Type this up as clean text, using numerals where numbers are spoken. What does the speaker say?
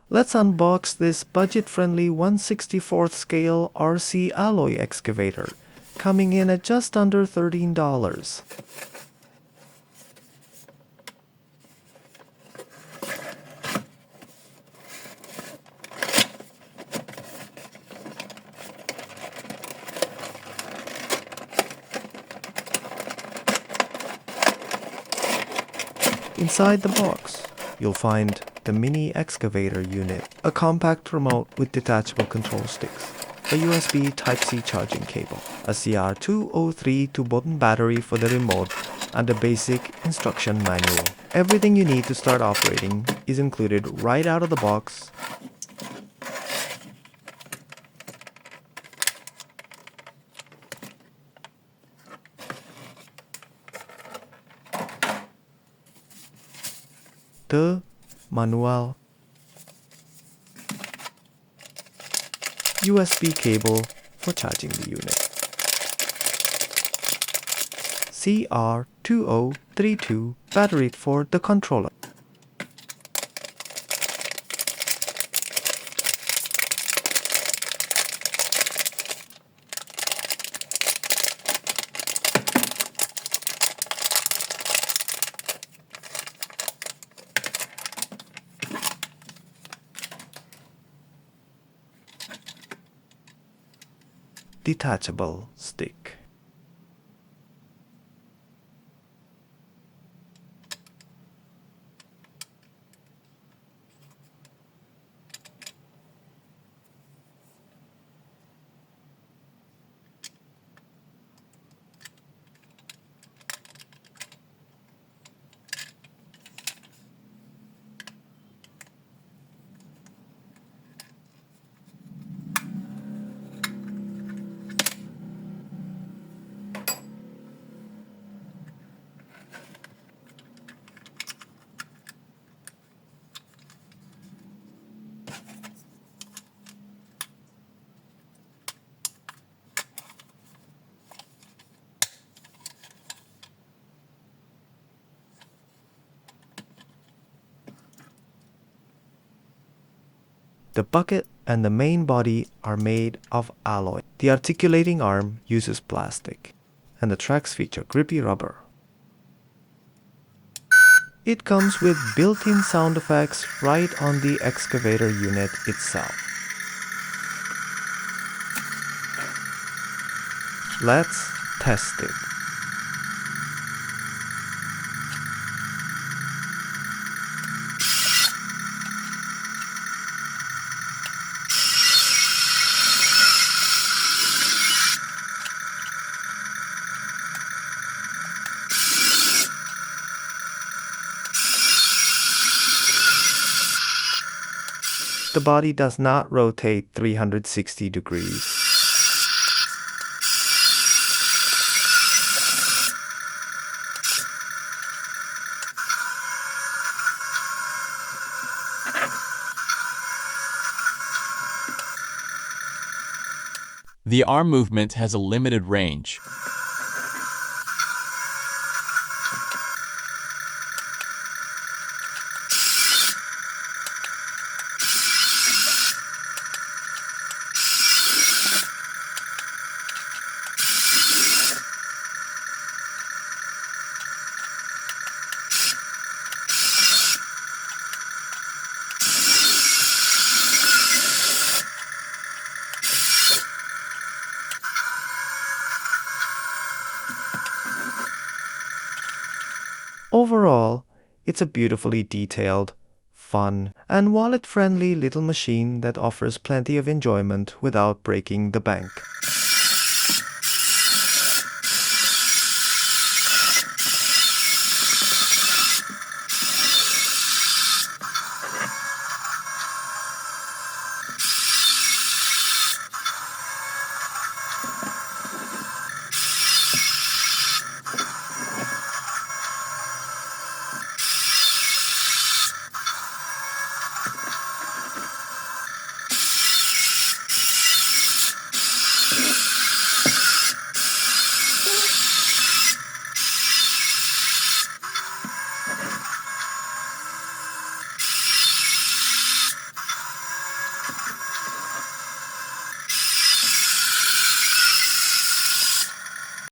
Let's unbox this budget-friendly 1/64th scale RC Alloy Excavator, coming in at just under $13. Inside the box, you'll find the Mini Excavator unit, a compact remote with detachable control sticks, a USB Type-C charging cable, a CR2032 battery for the remote, and a basic instruction manual. Everything you need to start operating is included right out of the box. The manual, USB cable for charging the unit, CR2032 battery for the controller, detachable stick. The bucket and the main body are made of alloy. The articulating arm uses plastic, and the tracks feature grippy rubber. It comes with built-in sound effects right on the excavator unit itself. Let's test it. The body does not rotate 360 degrees. The arm movement has a limited range. Overall, it's a beautifully detailed, fun, and wallet-friendly little machine that offers plenty of enjoyment without breaking the bank.